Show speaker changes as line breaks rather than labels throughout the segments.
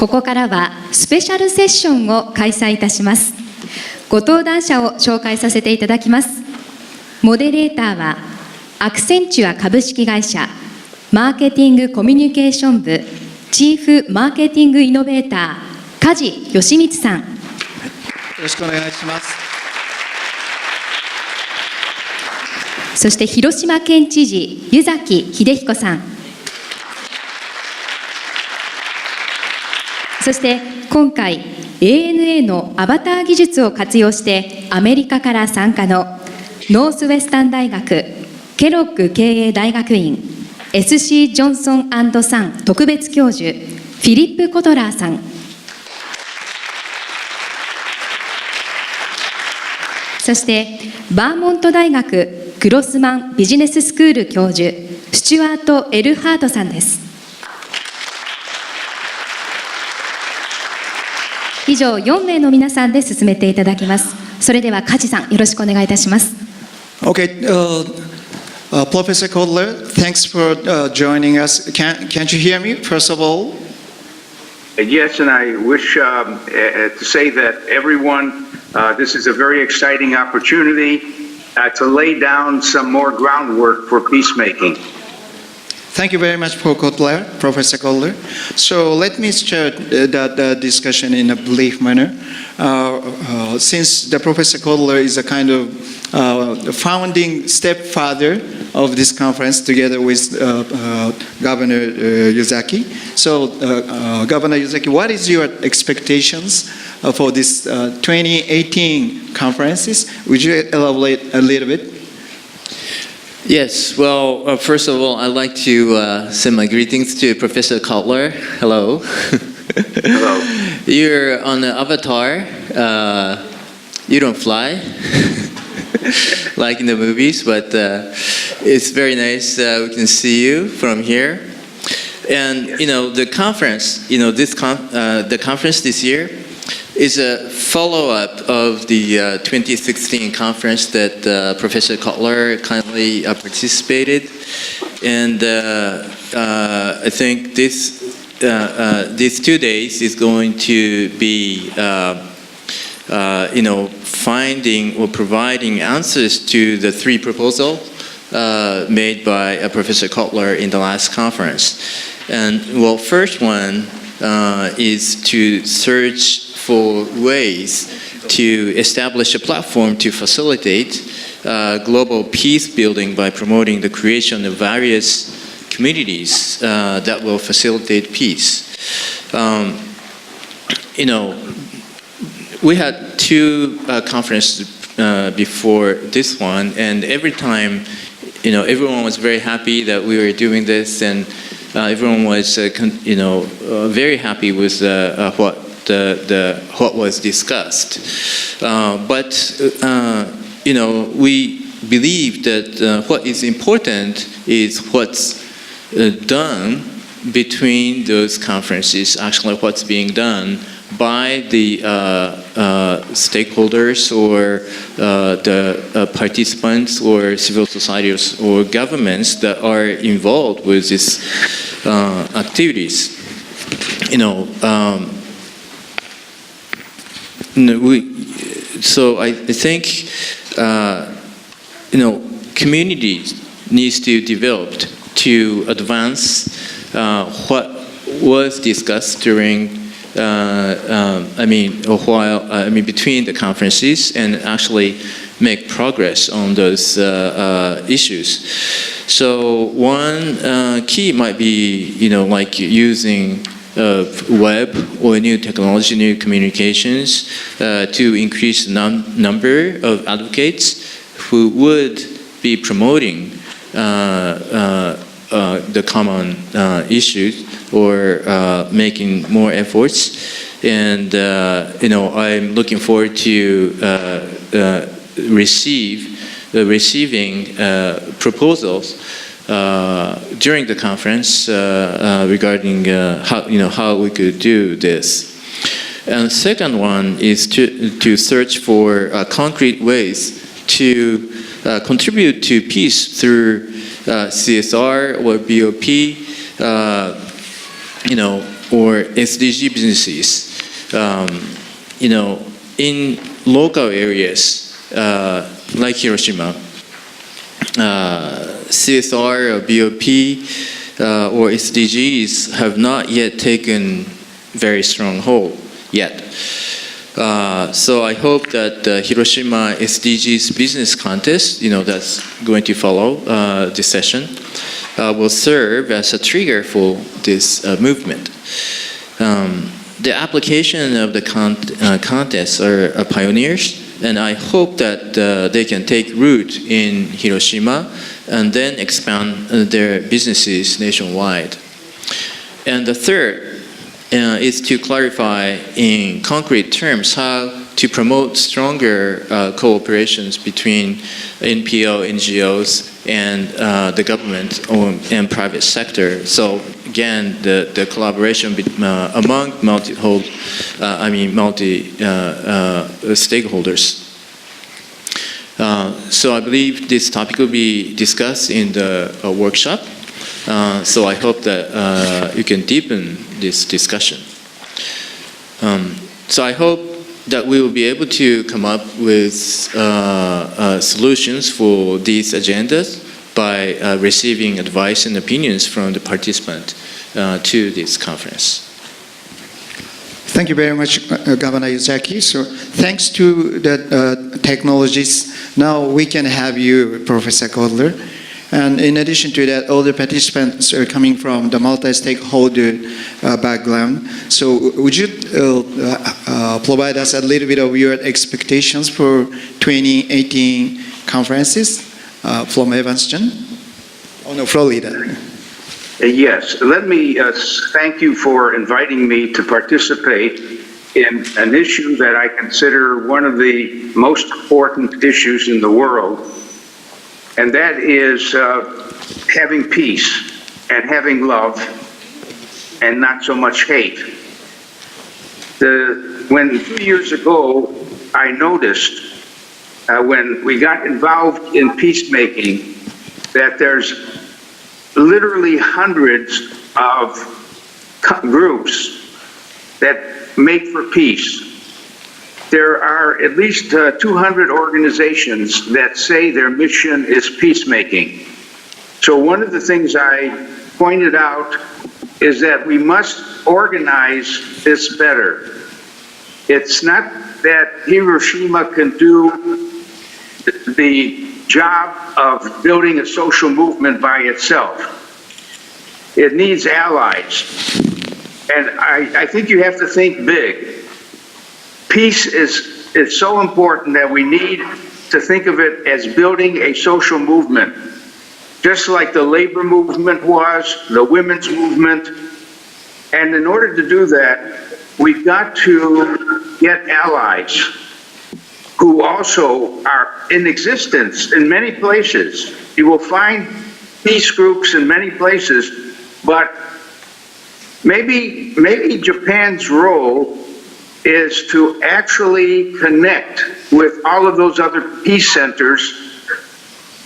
ここからはスペシャルセッションを開催いたします。ご登壇者を紹介させていただきます。モデレーターはアクセンチュア株式会社マーケティングコミュニケーション部チーフマーケティングイノベーター梶義光さん、
よろしくお願いします。
そして広島県知事湯崎秀彦さん、そして今回 ANA のアバター技術を活用してアメリカから参加のノースウェスタン大学ケロッグ経営大学院 SC ジョンソン&サン特別教授フィリップ・コトラーさん、そしてバーモント大学グロスマンビジネススクール教授スチュアート・エルハートさんです。以上4名の皆さんで進めていただきます。それでは梶さん、よろしくお願いいたします。
Okay, Professor Kotler, thanks for joining us. Can't you hear me, first of all?
Yes, and I wish to say that everyone, this is a very exciting opportunity to lay down some more groundwork for peacemaking.
Thank you very much, Professor Kotler. So let me start the discussion in a brief manner. Since the Professor Kotler is a kind of founding stepfather of this conference together with Governor Yuzaki. So Governor Yuzaki, what is your expectations for this 2018 conferences? Would you elaborate a little bit?
Yes, well, first of all, I'd like to send my greetings to Professor Kotler. Hello.
Hello.
You're on the avatar. You don't fly like in the movies, but it's very nice we can see you from here. And, the conference, the conference this year is a follow-up of the 2016 conference that Professor Kotler kindly participated. And I think these 2 days is going to be, finding or providing answers to the 3 proposals made by Professor Kotler in the last conference. And, well, first one is to search for ways to establish a platform to facilitate global peace building by promoting the creation of various communities that will facilitate peace. We had 2 conferences before this one, and every time, everyone was very happy that we were doing this, and everyone was, very happy with what was discussed. But we believe that what is important is what's done between those conferences, actually what's being done by the stakeholders or the participants or civil societies or governments that are involved with these activities. So I think, communities needs to develop to advance what was discussed during, between the conferences and actually make progress on those issues. So one key might be, like using web or new technology, new communications to increase the number of advocates who would be promoting the common issues or making more efforts. And, I'm looking forward to receiving proposals during the conference regarding how we could do this. And the second one is to search for concrete ways to contribute to peace through CSR or BOP, or SDG businesses, in local areas like Hiroshima, CSR or BOP or SDGs have not yet taken very strong hold yet. So I hope that the Hiroshima SDGs business contest, that's going to follow this session, will serve as a trigger for this movement. The application of the contests are pioneers, and I hope that they can take root in Hiroshima and then expand their businesses nationwide. And the third is to clarify in concrete terms how to promote stronger cooperations between NPO, NGOs, and the government and private sector. So again, the collaboration among stakeholders. So I believe this topic will be discussed in the workshop. So I hope that you can deepen this discussion. So I hope that we will be able to come up with solutions for these agendas by receiving advice and opinions from the participant to this conference.
Thank you very much, Governor Yuzaki. So thanks to the technologies, now we can have you, Professor Kodler. And in addition to that, all the participants are coming from the multi-stakeholder background. So would you provide us a little bit of your expectations for 2018 conferences from Evanston? Oh no, Florida.
Yes, let me thank you for inviting me to participate in an issue that I consider one of the most important issues in the world, and that is having peace and having love and not so much hate. When 2 years ago I noticed when we got involved in peacemaking that there's literally hundreds of groups that make for peace. There are at least 200 organizations that say their mission is peacemaking. So one of the things I pointed out is that we must organize this better. It's not that Hiroshima can do the job of building a social movement by itself. It needs allies. And I think you have to think big. Peace is so important that we need to think of it as building a social movement, just like the labor movement was, the women's movement. And in order to do that, we've got to get allies who also are in existence in many places. You will find peace groups in many places, but maybe Japan's role is to actually connect with all of those other peace centers,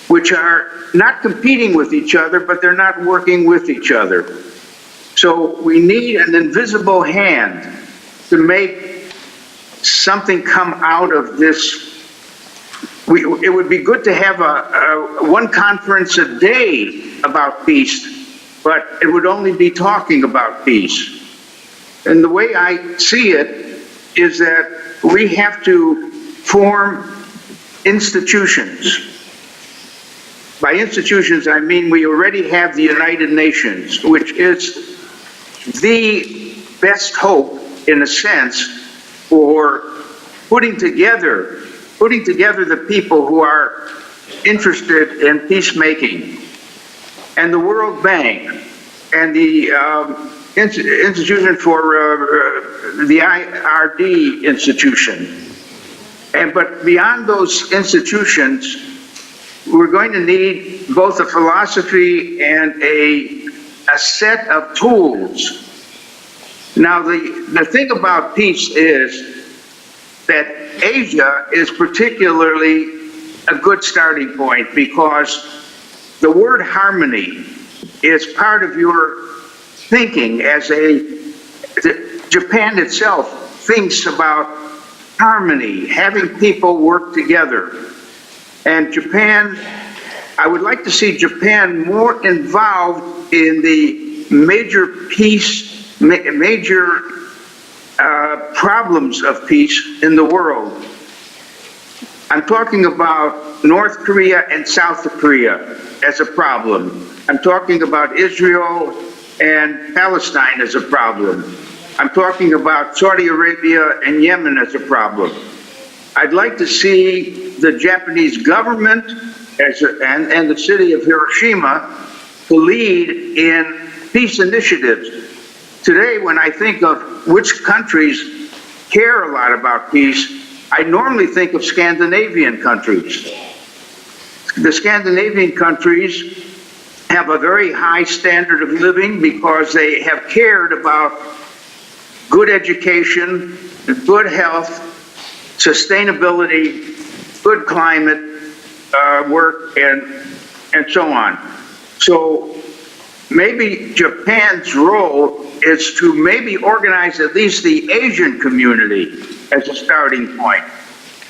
which are not competing with each other, but they're not working with each other. So we need an invisible hand to make something come out of this. It would be good to have one conference a day about peace, but it would only be talking about peace. And the way I see it is that we have to form institutions. By institutions, I mean we already have the United Nations, which is the best hope, in a sense, for putting together the people who are interested in peacemaking. And the World Bank and the Institution for the IRD institution. But beyond those institutions, we're going to need both a philosophy and a set of tools. Now, the thing about peace is that Asia is particularly a good starting point because the word harmony is part of your thinking as a Japan itself thinks about harmony, having people work together. And Japan, I would like to see Japan more involved in the major problems of peace in the world. I'm talking about North Korea and South Korea as a problem. I'm talking about Israel and Palestine as a problem. I'm talking about Saudi Arabia and Yemen as a problem. I'd like to see the Japanese government and the city of Hiroshima to lead in peace initiatives. Today, when I think of which countries care a lot about peace, I normally think of Scandinavian countries. The Scandinavian countries have a very high standard of living because they have cared about good education, good health, sustainability, good climate work, and so on. So maybe Japan's role is to maybe organize at least the Asian community as a starting point.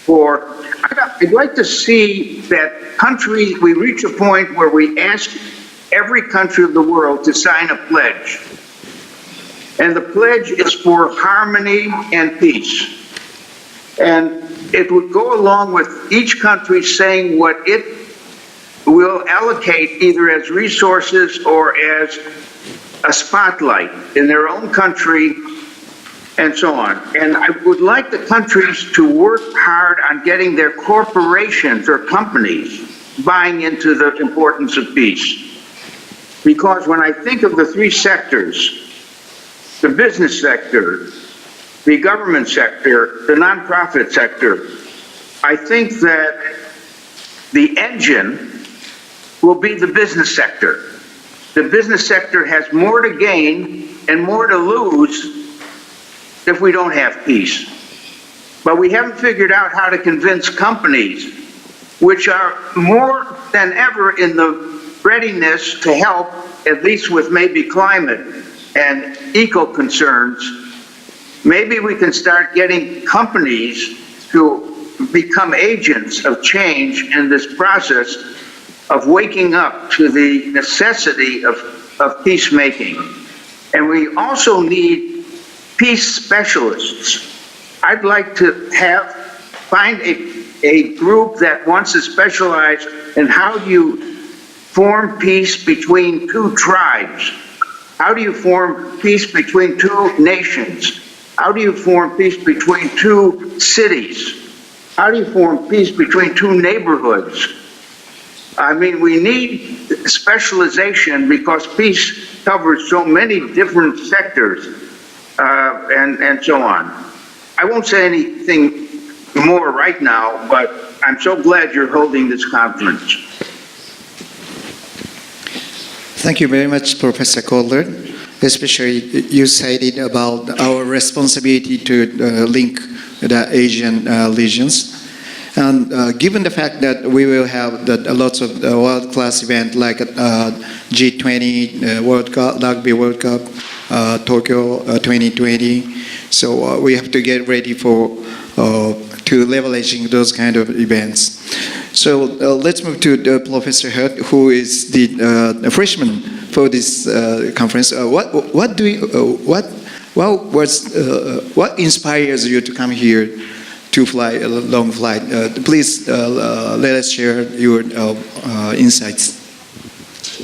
I'd like to see that countries, we reach a point where we ask every country of the world to sign a pledge. And the pledge is for harmony and peace. And it would go along with each country saying what it will allocate either as resources or as a spotlight in their own country and so on. And I would like the countries to work hard on getting their corporations or companies buying into the importance of peace. Because when I think of the three sectors, the business sector, the government sector, the nonprofit sector, I think that the engine will be the business sector. The business sector has more to gain and more to lose if we don't have peace. But we haven't figured out how to convince companies, which are more than ever in the readiness to help, at least with maybe climate and eco concerns. Maybe we can start getting companies to become agents of change in this process of waking up to the necessity of peacemaking. And we also need peace specialists. I'd like to find a group that wants to specialize in how do you form peace between two tribes? How do you form peace between two nations? How do you form peace between two cities? How do you form peace between two neighborhoods? I mean, we need specialization because peace covers so many different sectors and so on. I won't say anything more right now, but I'm so glad you're holding this conference.
Thank you very much, Professor Kohler. Especially you cited about our responsibility to link the Asian regions. And given the fact that we will have lots of world-class events like G20 World Cup, Rugby World Cup, Tokyo 2020, so we have to get ready to leveraging those kind of events. So let's move to Professor Hurt, who is the freshman for this conference. What inspires you to come here to fly a long flight? Please let us share your insights.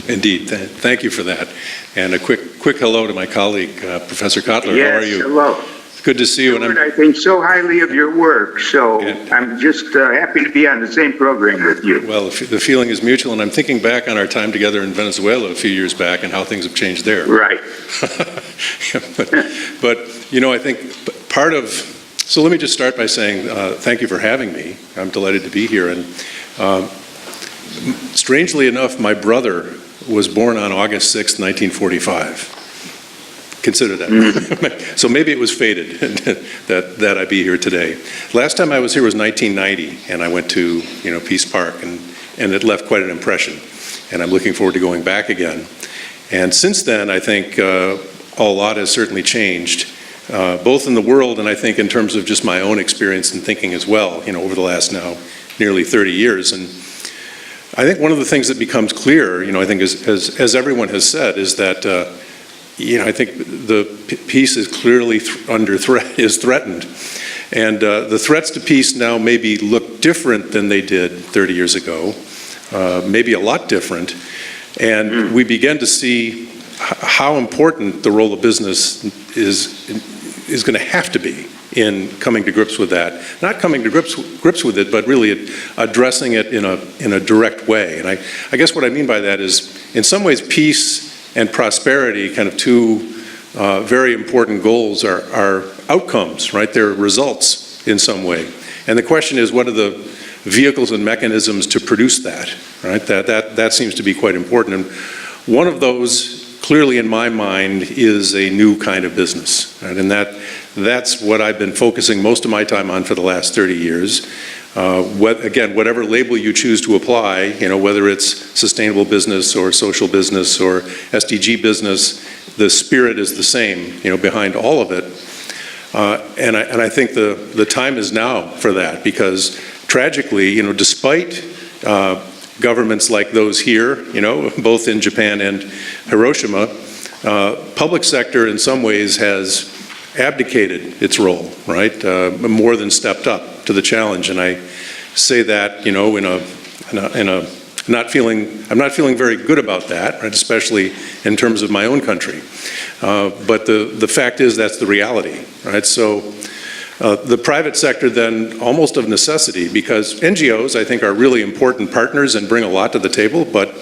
Indeed, thank you for that. And a quick hello to my colleague, Professor Kotler.
Yes,
how are you?
Hello.
Good to see you.
And I think so highly of your work, so I'm just happy to be on the same program with you.
Well, the feeling is mutual, and I'm thinking back on our time together in Venezuela a few years back and how things have changed there.
Right.
but I think part of, so let me just start by saying thank you for having me. I'm delighted to be here. And strangely enough, my brother was born on August 6th, 1945. Consider that. So maybe it was fated that I be here today. Last time I was here was 1990, and I went to Peace Park, and it left quite an impression. And I'm looking forward to going back again. And since then, I think a lot has certainly changed. both in the world and I think in terms of just my own experience and thinking as well, over the last now nearly 30 years. And I think one of the things that becomes clear, I think as everyone has said, is that, I think the peace is clearly under threat, is threatened. And the threats to peace now maybe look different than they did 30 years ago, maybe a lot different. And we begin to see how important the role of business is going to have to be in coming to grips with that. Not coming to grips with it, but really addressing it in a direct way. And I guess what I mean by that is, in some ways, peace and prosperity, kind of two very important goals, are outcomes, right? They're results in some way. And the question is, what are the vehicles and mechanisms to produce that, right? That seems to be quite important. And one of those, clearly in my mind, is a new kind of business, right? And that's what I've been focusing most of my time on for the last 30 years. Again, whatever label you choose to apply, whether it's sustainable business or social business or SDG business, the spirit is the same, behind all of it. And I think the time is now for that, because tragically, despite governments like those here, both in Japan and Hiroshima, public sector in some ways has abdicated its role, right? More than stepped up to the challenge. And I say that, I'm not feeling very good about that, right? Especially in terms of my own country. But the fact is that's the reality, right? So the private sector then, almost of necessity, because NGOs, I think, are really important partners and bring a lot to the table, but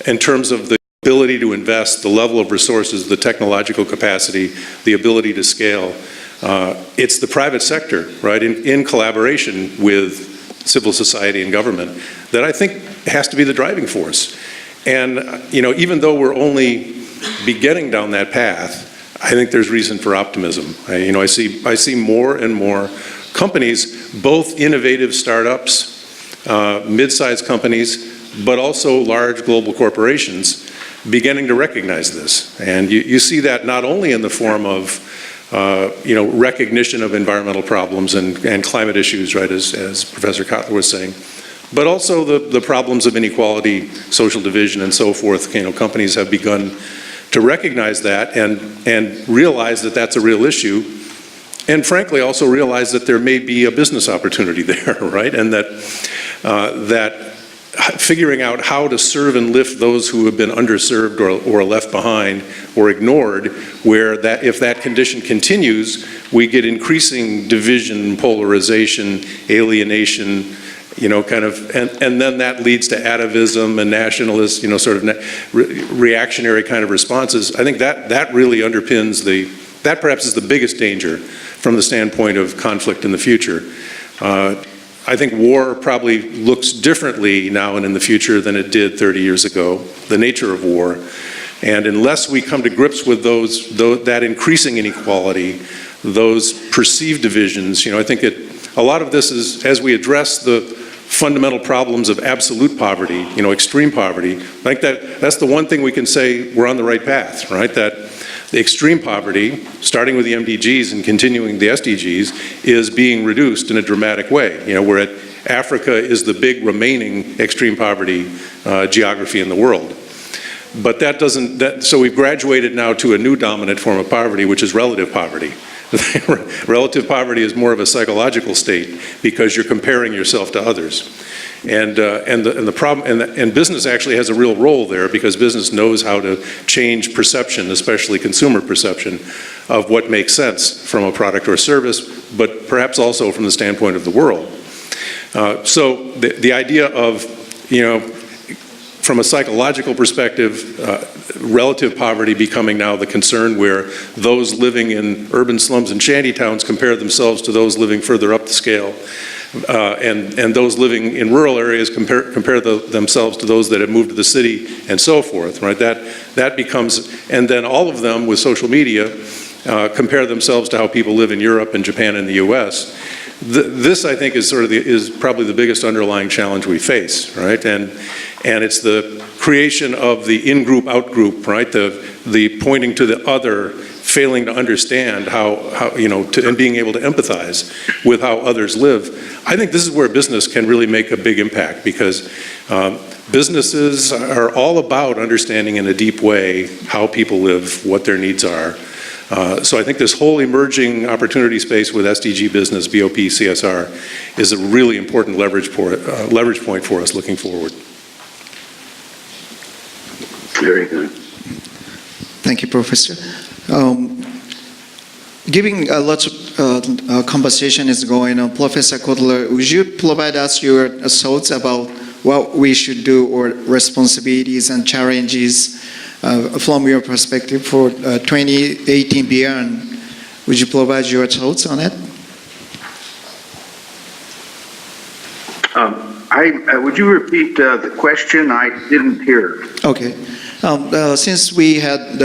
in terms of the ability to invest, the level of resources, the technological capacity, the ability to scale, it's the private sector, right, in collaboration with civil society and government, that I think has to be the driving force. And, even though we're only beginning down that path, I think there's reason for optimism. I see more and more companies, both innovative startups, mid-sized companies, but also large global corporations, beginning to recognize this. And you see that not only in the form of recognition of environmental problems and climate issues, right, as Professor Kotler was saying, but also the problems of inequality, social division, and so forth. Companies have begun to recognize that and realize that that's a real issue, and frankly also realize that there may be a business opportunity there, right? And that figuring out how to serve and lift those who have been underserved or left behind or ignored, where if that condition continues, we get increasing division, polarization, alienation, and then that leads to atavism and nationalist, sort of reactionary kind of responses. I think that really underpins that perhaps is the biggest danger from the standpoint of conflict in the future. I think war probably looks differently now and in the future than it did 30 years ago, the nature of war. And unless we come to grips with that increasing inequality, those perceived divisions, I think a lot of this is, as we address the fundamental problems of absolute poverty, extreme poverty, I think that's the one thing we can say we're on the right path, right? That the extreme poverty, starting with the MDGs and continuing the SDGs, is being reduced in a dramatic way. Where Africa is the big remaining extreme poverty geography in the world. But so we've graduated now to a new dominant form of poverty, which is relative poverty. Relative poverty is more of a psychological state because you're comparing yourself to others. And the problem, and business actually has a real role there, because business knows how to change perception, especially consumer perception, of what makes sense from a product or service, but perhaps also from the standpoint of the world. So the idea of, from a psychological perspective, relative poverty becoming now the concern, where those living in urban slums and shantytowns compare themselves to those living further up the scale. And those living in rural areas compare themselves to those that have moved to the city, and so forth, right? That becomes, and then all of them with social media compare themselves to how people live in Europe and Japan and the US. This, I think, is probably the biggest underlying challenge we face, right? And it's the creation of the in-group, out-group, right? The pointing to the other, failing to understand how and being able to empathize with how others live. I think this is where business can really make a big impact, because businesses are all about understanding in a deep way how people live, what their needs are. So I think this whole emerging opportunity space with SDG business, BOP CSR, is a really important leverage point for us looking forward.
Very good.
Thank you, Professor. Given lots of conversation is going on, Professor Kotler, would you provide us your thoughts about what we should do or responsibilities and challenges from your perspective for 2018 beyond? Would you provide your thoughts on it?
Would you repeat the question? I didn't hear.
Okay. Since we had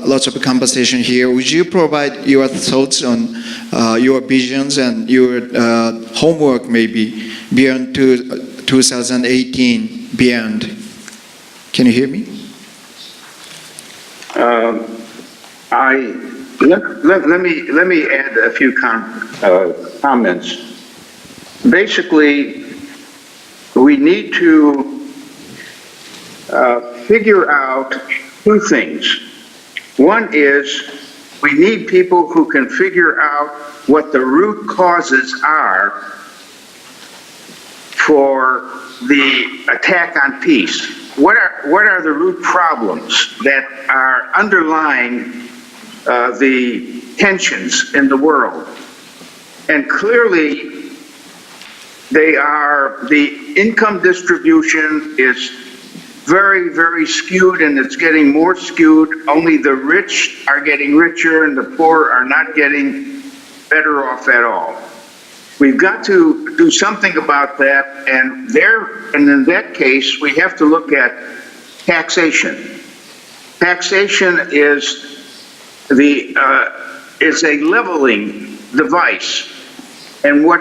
lots of conversation here, would you provide your thoughts on your visions and your homework maybe beyond 2018 beyond? Can you hear me?
Let me add a few comments. Basically, we need to figure out two things. One is we need people who can figure out what the root causes are for the attack on peace. What are the root problems that are underlying the tensions in the world? And clearly, they are the income distribution is very, very skewed, and it's getting more skewed. Only the rich are getting richer, and the poor are not getting better off at all. We've got to do something about that, and in that case, we have to look at taxation. Taxation is a leveling device, and what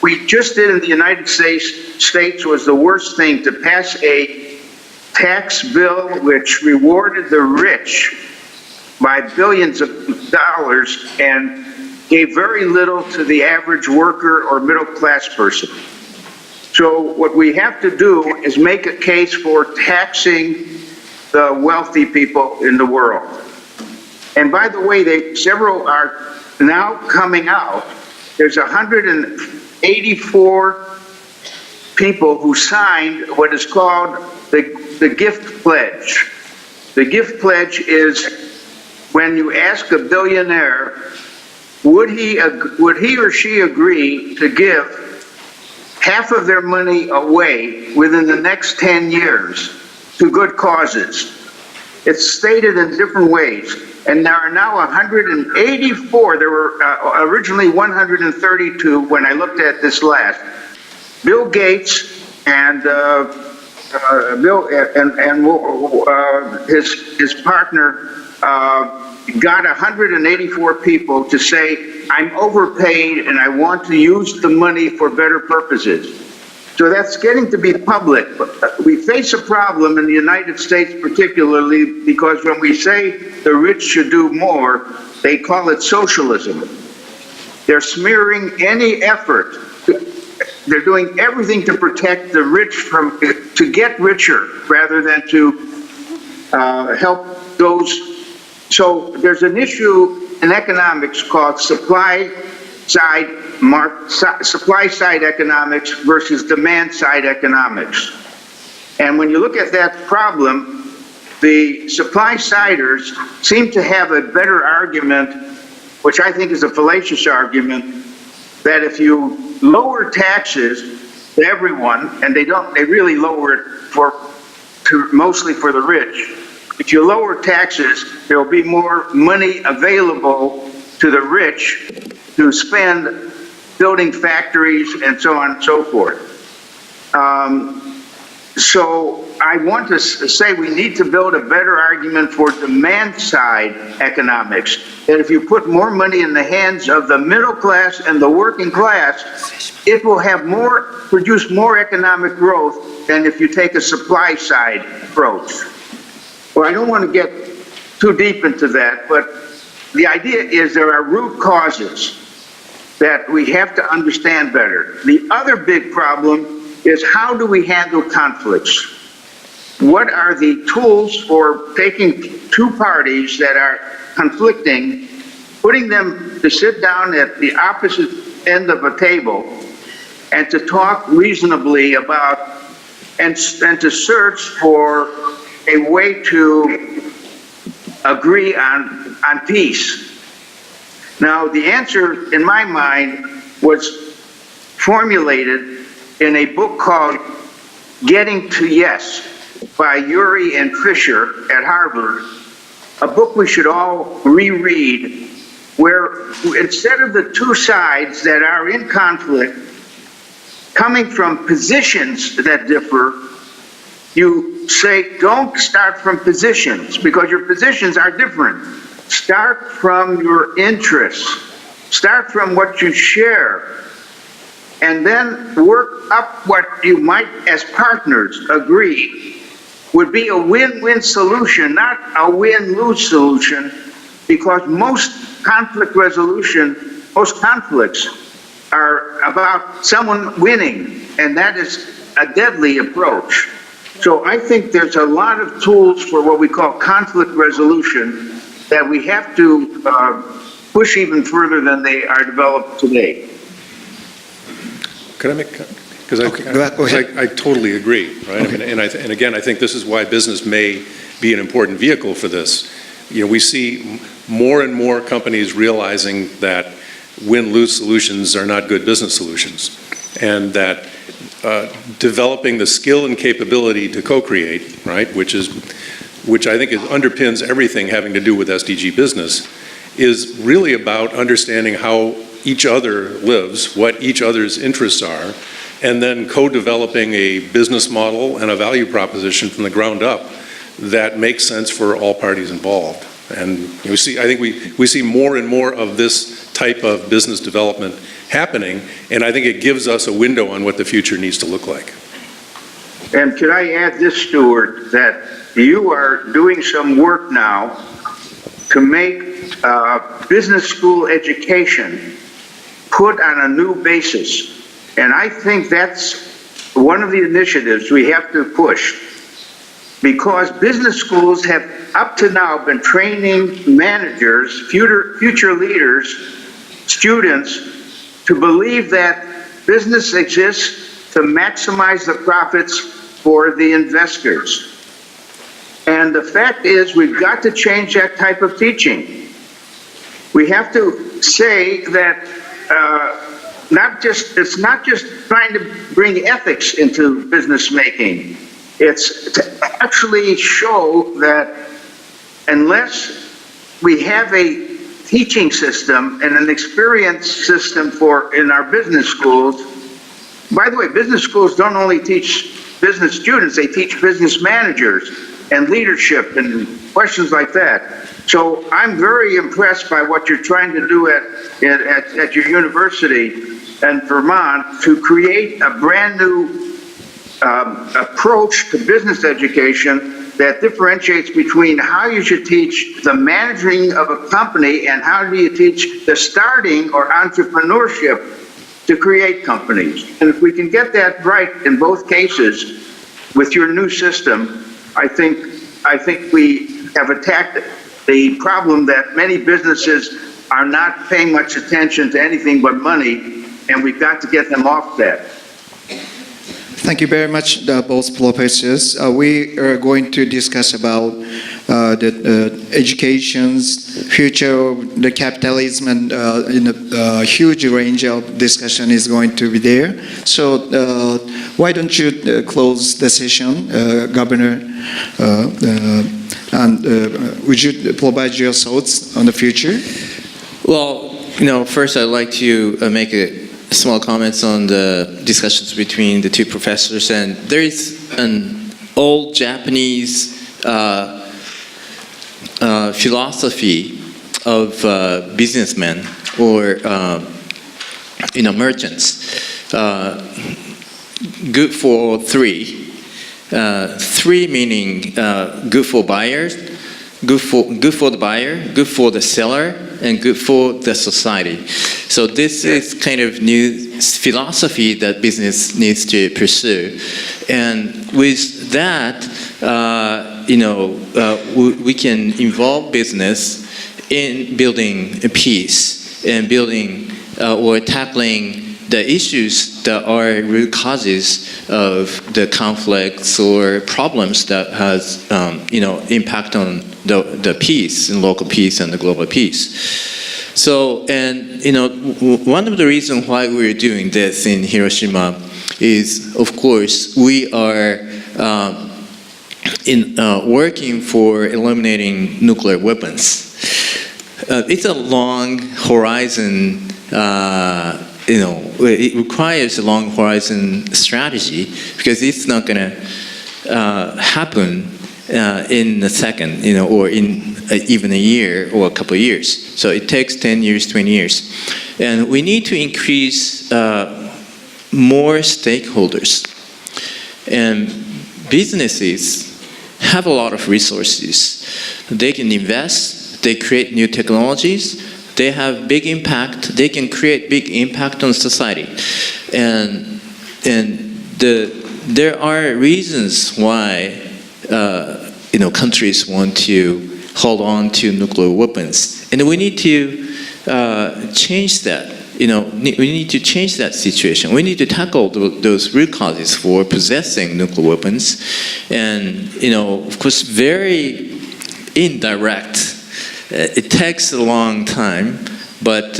we just did in the United States was the worst thing, to pass a tax bill which rewarded the rich by billions of dollars and gave very little to the average worker or middle class person. So what we have to do is make a case for taxing the wealthy people in the world. And by the way, several are now coming out. There's 184 people who signed what is called the gift pledge. The gift pledge is when you ask a billionaire, would he or she agree to give half of their money away within the next 10 years to good causes? It's stated in different ways. And there are now 184. There were originally 132 when I looked at this last. Bill Gates and his partner got 184 people to say, I'm overpaid and I want to use the money for better purposes. So that's getting to be public. We face a problem in the United States particularly because when we say the rich should do more, they call it socialism. They're smearing any effort. They're doing everything to protect the rich to get richer rather than to help those. So there's an issue in economics called supply side economics versus demand side economics. And when you look at that problem, the supply siders seem to have a better argument, which I think is a fallacious argument, that if you lower taxes to everyone, and they really lower it mostly for the rich. If you lower taxes, there will be more money available to the rich to spend building factories and so on and so forth. So I want to say we need to build a better argument for demand side economics. That if you put more money in the hands of the middle class and the working class, it will have produce more economic growth than if you take a supply side approach. Well, I don't want to get too deep into that, but the idea is there are root causes that we have to understand better. The other big problem is how do we handle conflicts? What are the tools for taking two parties that are conflicting, putting them to sit down at the opposite end of a table and to talk reasonably about and to search for a way to agree on peace? Now, the answer, in my mind, was formulated in a book called Getting to Yes by Urey and Fisher at Harvard, a book we should all reread, where instead of the two sides that are in conflict, coming from positions that differ, you say, don't start from positions, because your positions are different. Start from your interests. Start from what you share. And then work up what you might, as partners, agree would be a win-win solution, not a win-lose solution, because most conflict resolution, most conflicts are about someone winning, and that is a deadly approach. So I think there's a lot of tools for what we call conflict resolution that we have to push even further than they are developed today.
Could I make, because
Go ahead.
I totally agree, right?
Okay.
I mean, and again, I think this is why business may be an important vehicle for this. You know, we see more and more companies realizing that win-lose solutions are not good business solutions, and that developing the skill and capability to co-create, right, which I think underpins everything having to do with SDG business, is really about understanding how each other lives, what each other's interests are, and then co-developing a business model and a value proposition from the ground up that makes sense for all parties involved. And I think we see more and more of this type of business development happening, and I think it gives us a window on what the future needs to look like.
And could I add this, Stuart, that you are doing some work now to make business school education put on a new basis. And I think that's one of the initiatives we have to push, because business schools have up to now been training managers, future leaders, students, to believe that business exists to maximize the profits for the investors. And the fact is, we've got to change that type of teaching. We have to say that it's not just trying to bring ethics into business making. It's to actually show that unless we have a teaching system and an experience system in our business schools. By the way, business schools don't only teach business students, they teach business managers and leadership and questions like that. So I'm very impressed by what you're trying to do at your university in Vermont to create a brand new approach to business education that differentiates between how you should teach the managing of a company and how do you teach the starting or entrepreneurship to create companies. And if we can get that right in both cases with your new system, I think we have attacked the problem that many businesses are not paying much attention to anything but money, and we've got to get them off that.
Thank you very much, both professors. We are going to discuss about the education's future, the capitalism, and in a huge range of discussion is going to be there. So why don't you close the session, Governor, and would you provide your thoughts on the future?
Well, first I'd like to make small comments on the discussions between the two professors. And there is an old Japanese philosophy of businessmen or merchants. Good for three. Three meaning good for buyers, good for the buyer, good for the seller, and good for the society. So this is kind of new philosophy that business needs to pursue. And with that, we can involve business in building peace and building or tackling the issues that are root causes of the conflicts or problems that has impact on the peace and local peace and the global peace. So, and one of the reasons why we're doing this in Hiroshima is, of course, we are working for eliminating nuclear weapons. It's a long horizon. It requires a long horizon strategy because it's not going to happen in a second, or in even a year or a couple of years. So it takes 10 years, 20 years. And we need to increase more stakeholders. And businesses have a lot of resources. They can invest, they create new technologies, they have big impact, they can create big impact on society. And there are reasons why countries want to hold on to nuclear weapons. And we need to change that. We need to change that situation. We need to tackle those root causes for possessing nuclear weapons. And, of course, very indirect. It takes a long time, but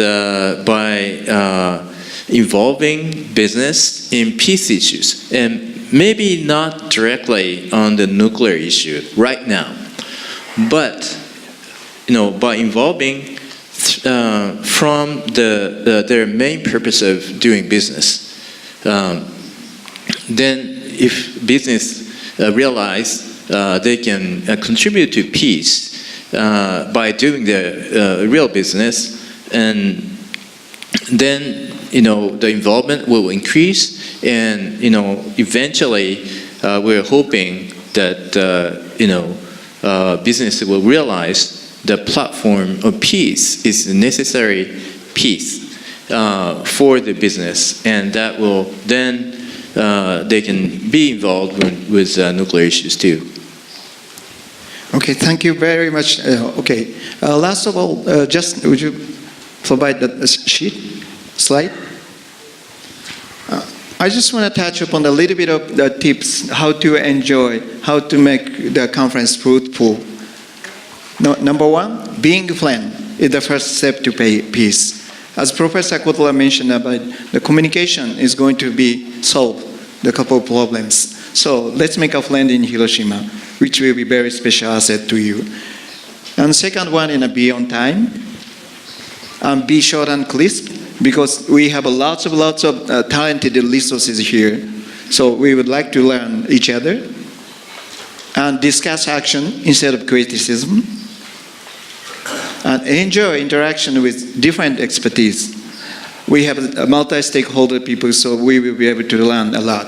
by involving business in peace issues, and maybe not directly on the nuclear issue right now, but by involving from their main purpose of doing business, then if business realize they can contribute to peace by doing the real business, and then the involvement will increase, and eventually we're hoping that business will realize the platform of peace is a necessary piece for the business, and that will then they can be involved with nuclear issues too.
Okay, thank you very much. Last of all, just would you provide the slide? I just want to touch upon a little bit of the tips, how to enjoy, how to make the conference fruitful. Number one, being a friend is the first step to peace. As Professor Kotler mentioned about the communication is going to be solve the couple of problems. So let's make a friend in Hiroshima, which will be very special asset to you. And second one, be on time, and be short and crisp, because we have lots of talented resources here. So we would like to learn each other and discuss action instead of criticism, and enjoy interaction with different expertise. We have multi-stakeholder people, so we will be able to learn a lot.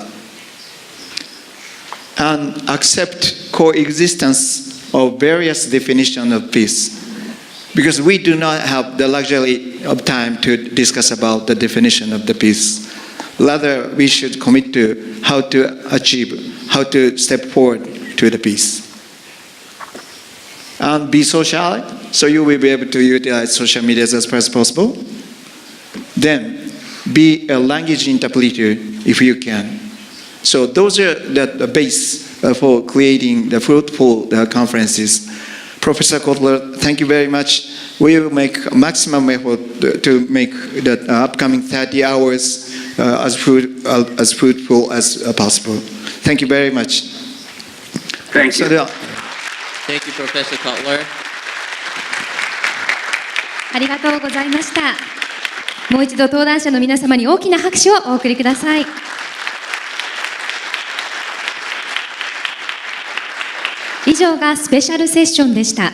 And accept coexistence of various definitions of peace, because we do not have the luxury of time to discuss about the definition of the peace. Rather, we should commit to how to achieve, how to step forward to the peace. And be social, so you will be able to utilize social media as far as possible. Then, be a language interpreter if you can. So those are the base for creating the fruitful conferences. Professor Kotler, thank you very much. We will make maximum effort to make the upcoming 30 hours as fruitful as possible. Thank you very much.
Thank you.
Thank you, Professor Kotler.
ありがとうございました。もう一度登壇者の皆様に大きな拍手をお送りください。以上がスペシャルセッションでした。